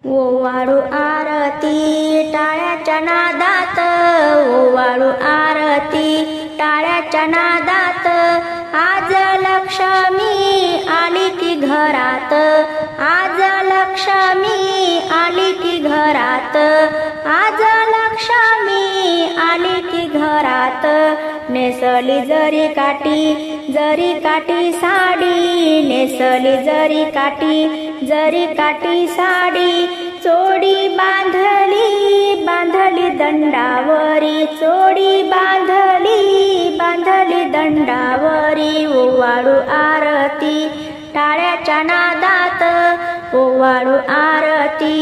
ओवाळू आरती टाळ्याच्या नादात, ओवाळू आरती टाळ्याच्या नादात, आज लक्ष्मी आली की घरात, आज लक्ष्मी आली की घरात, आज लक्ष्मी आली की घरात। नेसली जरी काठी साडी, नेसली जरी काठी साडी, चोडी बांधली दंडावरी, चोडी बांधली दंडावरी। ओवाळू आरती टाळ्याच्या नादात, ओवाळू आरती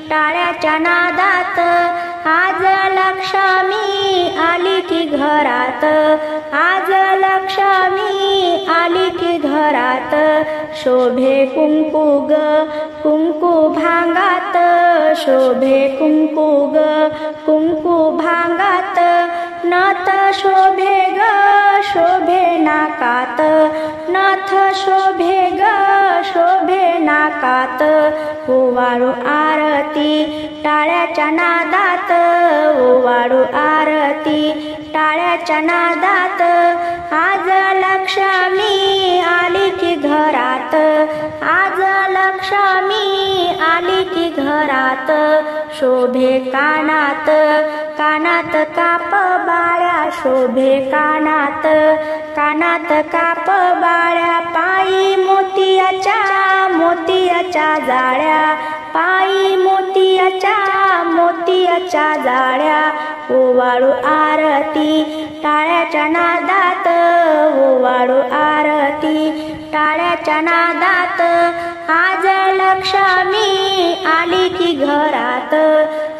टाळ्याच्या नादात, आज लक्ष्मी आली की घरात, आज लक्ष्मी आली की घरात। शोभे कुंकू ग कुंकू भांगात, शोभे कुंकू ग कुंकू भांगात, नथ शोभे ग शोभे नाकात, नथ शोभे ग शोभे नाकात। ओवाळू आरती टाळ्याच्या नादात, ओवाळू आरती टाळ्याच्या नादात, आज लक्ष्मी आली की घरात, आज लक्ष्मी आली की घरात। शोभे कानात काप बाळ्या, शोभे कानात काप बाळ्या, पायी मोतियाच्या जाळ्या, पायी मोतियाच्या जाळ्या। ओवाळू आरती टाळ्याच्या नादात, ओवाळू आरती टाळ्याच्या नादात, आज लक्ष्मी आली की घरात,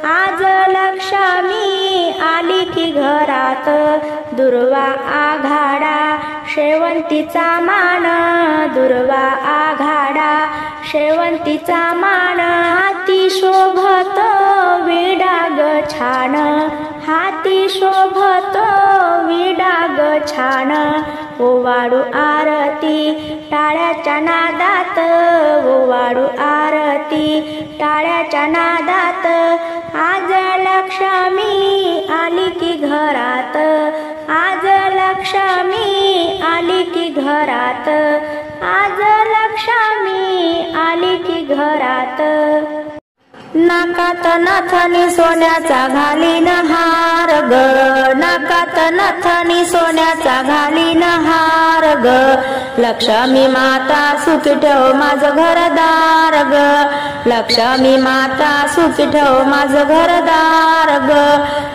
आज लक्ष्मी आली की घरात। दुर्वा आघाडा शेवंतीचा मान, दुर्वा आघाडा शेवंतीचा मान, हाती शोभत विडा ग छान, हाती शोभत विडा ग छान। ओवाळू आरती टाळ्याच्या नादात, ओवाळू आरती टाळ्याच्या नादात, आज लक्ष्मी आली की घरात, आज लक्ष्मी आली की घरात, आज लक्ष्मी आली की घरात। नाकात नथनी सोन्याचा घालीन हार ग, नाकात नथनी सोन्याचा घालीन हार ग, लक्ष्मी माता सुखी ठेव माझं घरदार ग, लक्ष्मी माता सुखी ठेव माझं घरदार ग।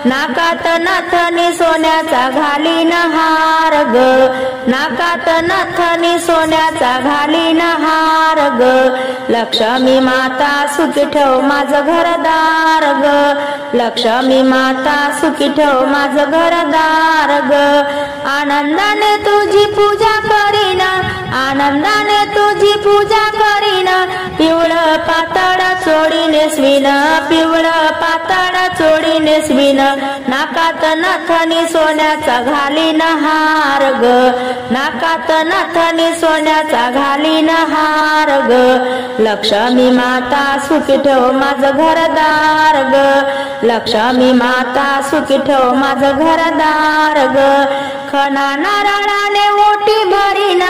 नाकात नथनी सोन्याचा घालीन हार ग, नाकात नथनी सोन्याचा घालीन हार ग, लक्ष्मी माता सुखी ठेव माझं घरदार ग, लक्ष्मी माता सुखी ठेव माझं घरदार ग। आनंदाने तुझी पूजा करीन, आनंदाने तुझी पूजा करीन, पिवळं पातळ चोळी नेसवीन, पिवळं पातळ चोळी नेसवीन, नाकात नथनी सोन्याचा घालीन हार ग, नाकात नथनी सोन्याचा घालीन हार ग, लक्ष्मी माता सुखी ठेव माझं घरदार ग, लक्ष्मी माता सुखी ठेव माझं घरदार ग। खना नारळाने ओटी भरीन,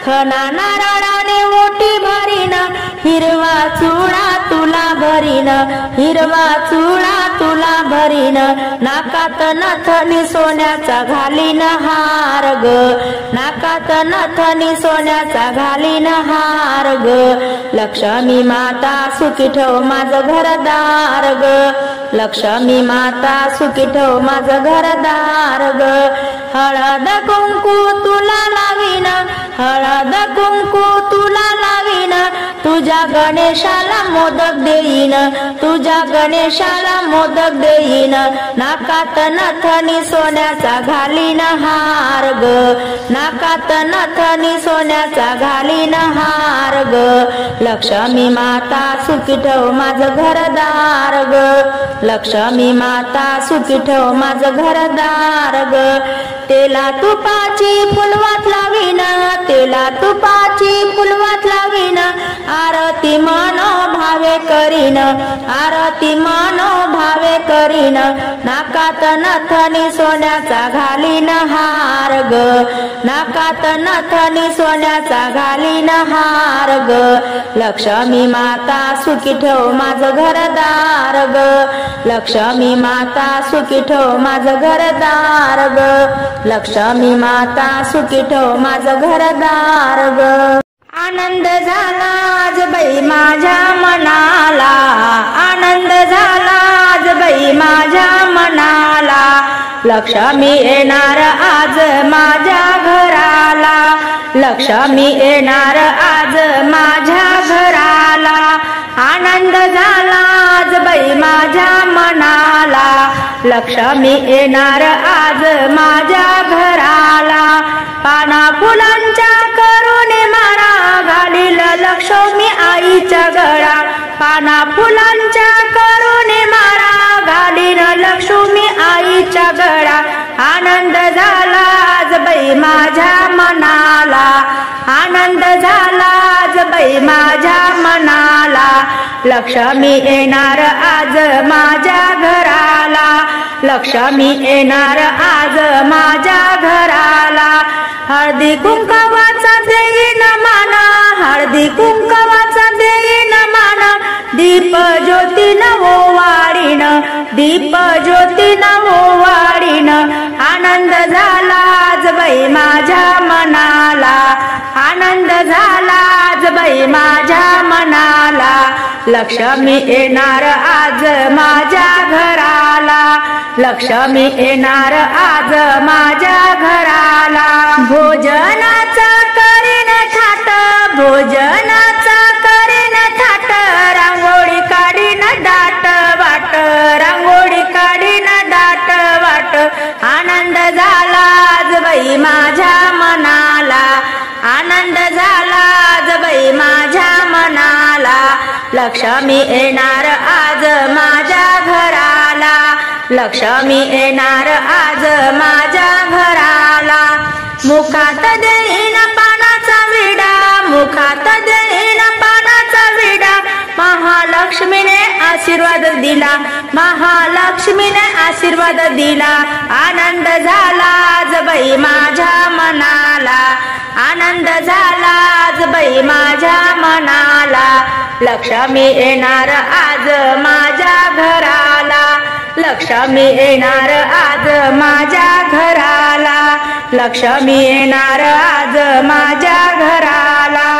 खना नारळाने ओटी भरीन, हिरवा चुडा तुला भरीन, हिरवा चुडा तुला भरीन, नाकात नथनी सोन्याचा घालीन हार ग, नाकात नथनी सोन्याचा घालीन हार ग, लक्ष्मी माता सुखी ठेव माझं घरदार ग, लक्ष्मी माता सुखी ठेव माझं घरदार ग। हळद कुंकू तुला लावीन, हळद कुंकू तुला लावीन, तुझ्या गणेशाला मोदक देईन, तुझ्या गणेशाला मोदक देईन, नाकात नथनी सोन्याचा घालीन हार ग, नाकात नथनी सोन्याचा घालीन हार ग, लक्ष्मी माता सुखी ठेव माझं घरदार ग, लक्ष्मी माता सुखी ठेव माझं घरदार ग। तेला तुपाची फुलवात लावीन, तेला तुपाची फुलवात लावीन, आरती मनो भावे करीन, आरती मनो भावे करीन, नाकात नथनी सोन्याचा घालीन हार ग, नाकात नथनी सोन्याचा घालीन हार ग, लक्ष्मी माता सुखी ठेव माझं घरदार ग, लक्ष्मी माता सुखी ठेव माझं घरदार ग, लक्ष्मी माता सुखी ठेव माझं घरदार ग. आनंद झाला आज बाई माझ्या मनाला, आनंद झाला आज बाई माझ्या मनाला, लक्ष्मी येणार आज माझ्या घराला, लक्ष्मी येणार आज माझ्या घराला, आनंद झाला आज बाई माझ्या मनाला, लक्ष्मी येणार आज माझ्या घराला, पाना फुलांच्या करुणे माळा घालील लक्ष्मी आईच्या गळा, पाना फुलांच्या करुणे माळा घालील लक्ष्मी आईच्या गळा, आनंद झाला आज बाई माझ्या मनाला, आनंद झाला आज बाई माझ्या मनाला, लक्ष्मी येणार आज माझ्या घराला, लक्ष्मी येणार आज माझ्या घराला, हळदी कुंकवाचा देईन मान, हळदी कुंकवाचा देईन मान, दीप ज्योती ओवाळीन, दीप ज्योती ओवाळीन, आनंद झाला आज बाई माझ्या मनाला, आनंद झाला आज बाई माझ्या मनाला, लक्ष्मी येणार आज माझ्या घराला, लक्ष्मी येणार आज माझ्या घराला, भोजनाचा करीन थाट, भोजनाचा करीन थाट, रांगोळी काढीन दाट वाट, रांगोळी काढीन दाट वाट, आनंद झाला आज बाई माझ्या मनाला, आनंद झाला आज बाई माझ्या मनाला, लक्ष्मी येणार आज माझ्या घराला, लक्ष्मी येणार आज माझ्या घराला, मुखात देईन पानाचा विडा, मुखात देईन पानाचा विडा, महालक्ष्मीने आशीर्वाद दिला, महालक्ष्मीने आशीर्वाद दिला, आनंद झाला आज बाई माझ्या मनाला, आनंद झाला आज बाई माझ्या मनाला, लक्ष्मी येणार आज माझ्या घराला, लक्ष्मी येणार आज माझ्या घराला, लक्ष्मी येणार आज माझ्या घराला,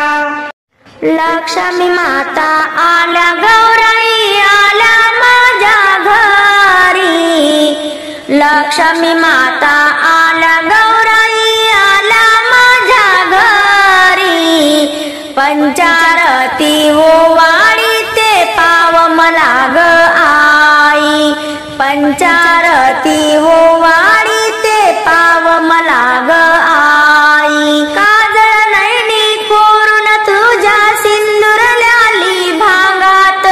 लक्ष्मी माता आल्या गौराई आल्या माझ्या घरी, लक्ष्मी माता आल्या गौराई आल्या माझ्या घरी, पंचारती ओवाळी ते पाव मला ग आई, पंचारती ओवाळी ते पाव मला ग आई, काजळ नैनी कोरून तुझ्या सिंदूर ल्याली भांगात,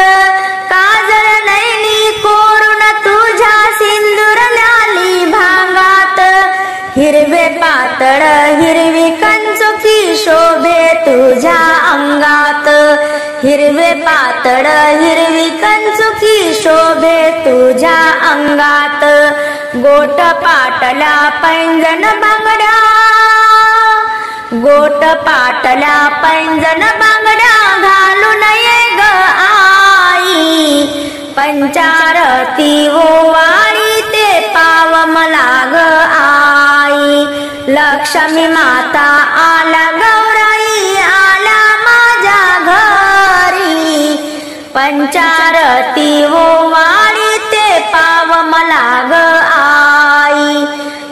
काजळ नैनी कोरून तुझ्या सिंदूर ल्याली भांगात, हिरवे पातळ हिरवी कंचुकी शोभे तुझ्या अंगात, हिरवे पातळ हिरवी कंचुकी शोभे तुझ्या अंगात, गोट पाटल्या पैंजण बांगड्या, गोट पाटल्या पैंजण बांगड्या घालून ये ग आई, पंचारती ओवाळी ते पाव मला ग आई, लक्ष्मी माता आल्या गौराई आल्या माझ्या घरी, पंचारती ओवाळी ते पाव मला ग आई,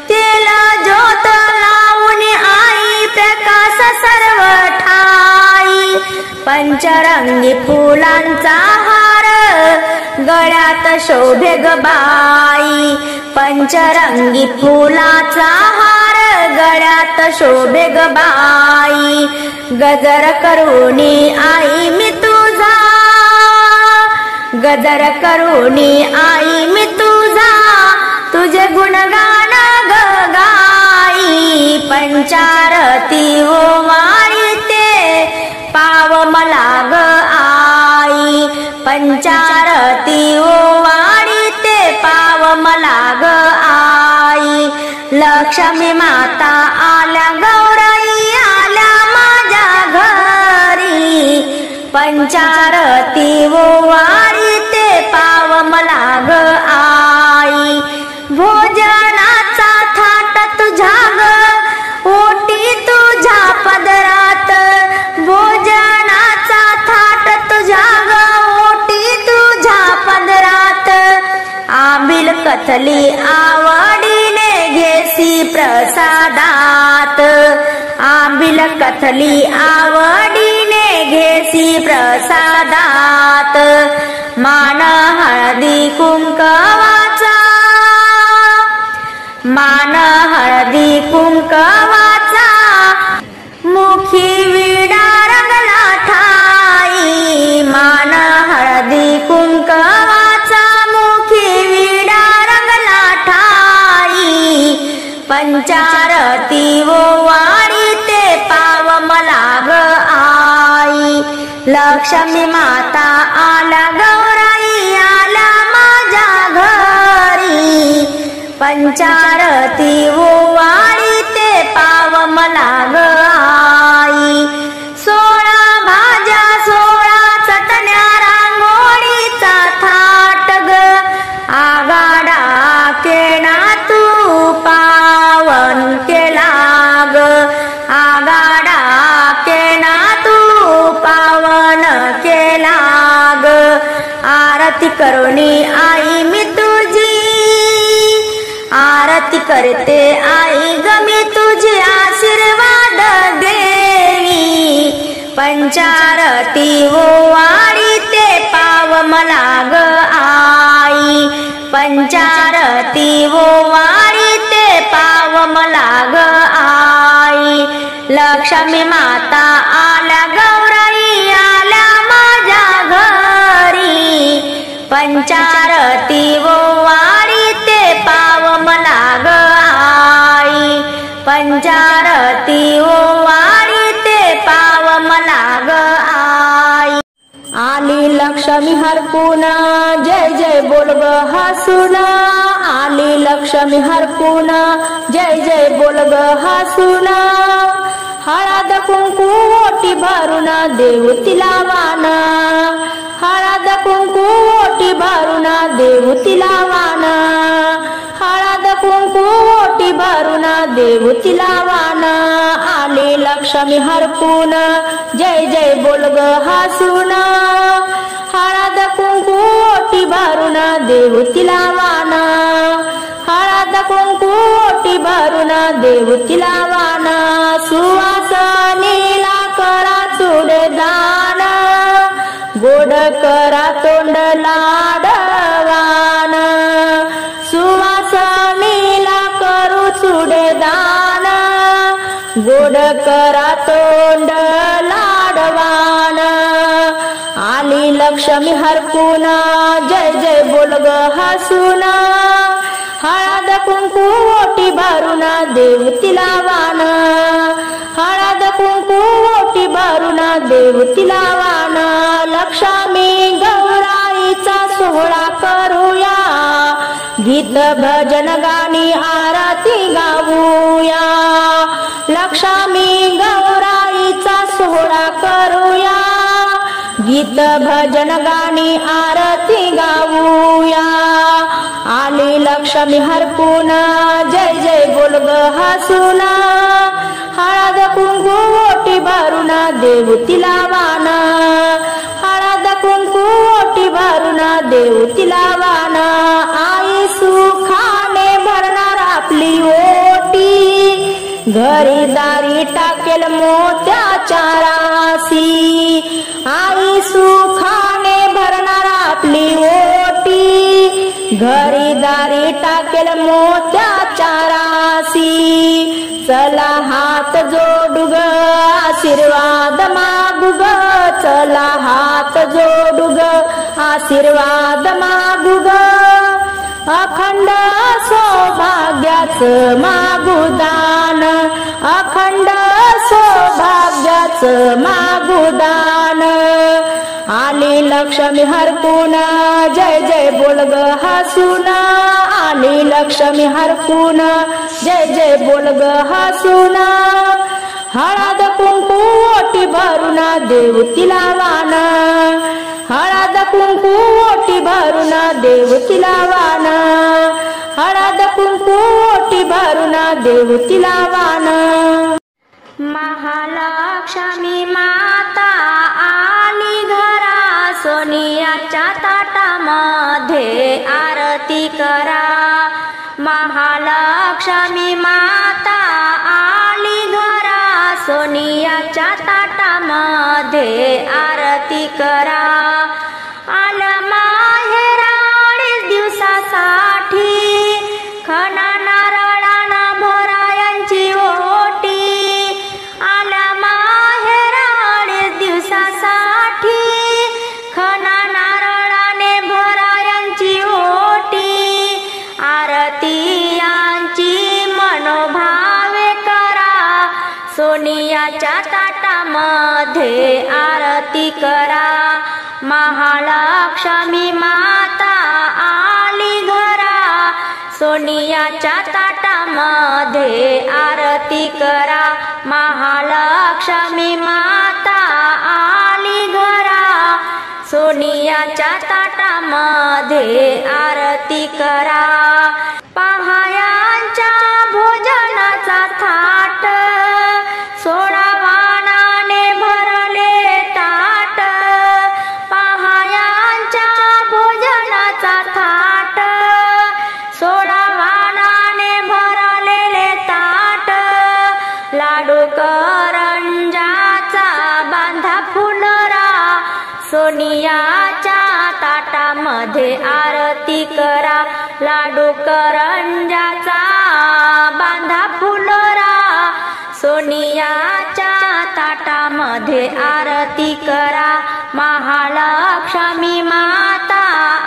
तेला ज्योत लावून आई प्रकाश सर्व ठाई, पंचरंगी फुलांचा हार गळ्यात शोभे ग बाई, पंचरंगी फुलाचा हार गळ्यात शोभे ग बाई, गजर करुणी आई मी तुझा, गजर करुणी आई मी तुझा, तुझे गुणगान ग गाई, पंचारती ओवाळी ते पाव मला ग आई, पंचारती ओवाळी ते पाव मला ग आई. लक्ष्मी माता आल्या गौराई आल्या माझ्या घरी, पंचारती ओवाळी ते पाव मला ग आई. भोजनाचा थाट तुझ्या ग ओटी तुझ्या पदरात, भोजनाचा थाट तुझ्या ग ओटी तुझ्या पदरात. आंबील कथली आवडीने घेसी प्रसादात, आंबील कथली आवडीने घेसी प्रसादात. मान हळदी कुंकवाचा, मान हळदी कुंकवाचा, मुखी विडा रंगला ठाई. मान हळदी कुंकवाचा, मुखी विडा रंगला ठाई. पंचारती ओवाळी ते पाव मला ग आई. लक्ष्मी माता आल्या गौराई आल्या माझ्या घरी, पंचारती ओवाळी ते पाव मला ग आई. 16 भाज्या 16 चटण्या रांगोळीचा थाट ग, आगाडा केला तू पावन केला ग, आगाडा केला तू पावन केला ग. आरती करुणी आई मी तुझी, आरती करते आई ग मी तुझी आशीर्वाद देवी. पंचारती ओवाळी ते पाव मला ग आई, पंचारती ओवाळी ते पाव मला ग आई. लक्ष्मी माता आल्या गौराई आल्या माझ्या घरी, पंचारती ओवाळी ते पाव मला ग आई, पंचारती ओवाळी ते पाव मला ग आई. आली लक्ष्मी हरपून जय जय बोल ग हसून, आली लक्ष्मी हरपून जय जय बोल ग हसून. हळद कुंकू ओटी भरून देऊ तिला वान, हळद कुंकू ओटी भरून देऊ तिला वान, हळद कुंकू ओटी भरून देऊ तिला वान. आली लक्ष्मी हरपून जय जय बोल ग हसून, हळद कुंकू ओटी भरून देऊ तिला वान, हळद कुंकू ओटी भरून देऊ तिला वान. सुवासनीला करा चूडदान, गोड करा तोंड लाडवान. सुवासनीला करू चूडदान, गोड करा तोंड लाडवान. आली लक्ष्मी हरपून जय जय बोल ग हसून, हळद कुंकू ओटी भरून देऊ तिला वान, हळद कुंकू ओटी भरून देऊ तिला वान. लक्ष्मी गौराईचा सोहळा करूया, गीत भजन गाणी आरती गाऊया. लक्ष्मी गौराईचा सोहळा करूया, गीत भजन गाणी आरती गाऊया. आली लक्ष्मी हरपून जय जय बोल ग हसून, हळद कुंकू ओटी भरून देऊ तिला वान, हळद कुंकू ओटी भरून देऊ तिला वान. आई सुखाने भरणार आपली ओटी, घरी दारी टाकेल मोत्याच्या राशी. आई सुखाने भरणार आपली ओटी, घरी दारी टाकेल मोत्याच्या राशी. चला हात जोडू ग आशीर्वाद मागू ग, चला हात जोडू ग आशीर्वाद मागू ग. अखंड सौभाग्याचं मागुदान, अखंड सौभाग्याचं मागुदान. आली लक्ष्मी हरकून जय जय बोल ग हसून, आली लक्ष्मी हरकून जय जय बोल ग हसून. हळद कुंकू ओटी भरून देव तिला वान, हळद कुंकू ओटी भरून देव तिला वान, हळद कुंकू ओटी भरून देव तिला वान. महालक्ष्मी माता आली घरा, सोनियाच्या ताटामध्ये आरती करा. महालक्ष्मी माता आली घरा, सोनियाच्या ताटामध्ये आरती करा. आलं माहेराळीच दिवसासाठी, खणा नारळानं भरायांची ओटी. आलं माहेराळीच दिवसासाठी, खणा नारळाने भरायांची ओटी. आरती यांची मनोभावे करा, सोनियाच्या ताटामध्ये आरती करा. महालक्ष्मी माता आली घरा, सोनियाच्या ताटामध्ये आरती करा. महालक्ष्मी माता आली घरा, सोनियाच्या ताटामध्ये आरती करा. पहायांच्या भोजनाचा थाट, सोळा वाणाने भरले ताट. पहायांच्या भोजनाचा थाट, सोळा वाणाने भरलेले ताट. लाडू करंजाचा बांधा फुलरा, सोनियाच्या ताटामध्ये आरती करा. लाडू करंजाचा बांधा फुलरा, सोनियाच्या ताटामध्ये आरती करा. महालक्ष्मी माता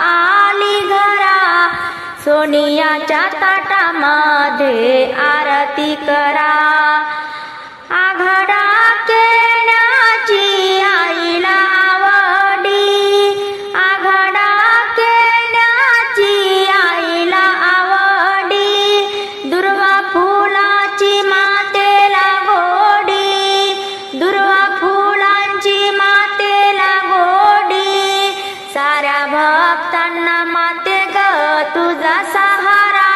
आली घरा, सोनियाच्या ताटामध्ये आरती करा. आघाडा केण्याची आईला आवडी, आघाडा केण्याची आईला आवडी. दुर्वा फुलाची मातेला गोडी, दुर्वा फुलांची मातेला गोडी. साऱ्या भक्तांना माते ग तुझा सहारा,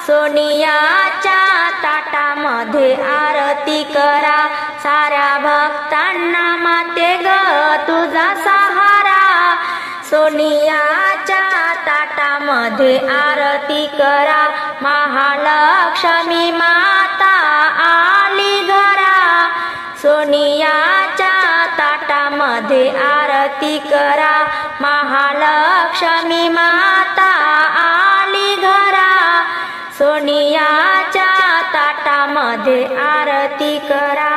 सोनियाच्या ताटामध्ये आरती करा. साऱ्या भक्तांना माते ग तुझा सहारा, सोनियाच्या ताटामध्ये आरती करा. महालक्ष्मी माता आली घरा, सोनियाच्या ताटामध्ये आरती करा. महालक्ष्मी माता आली घरा, सोनियाच्या ताटामध्ये आरती करा.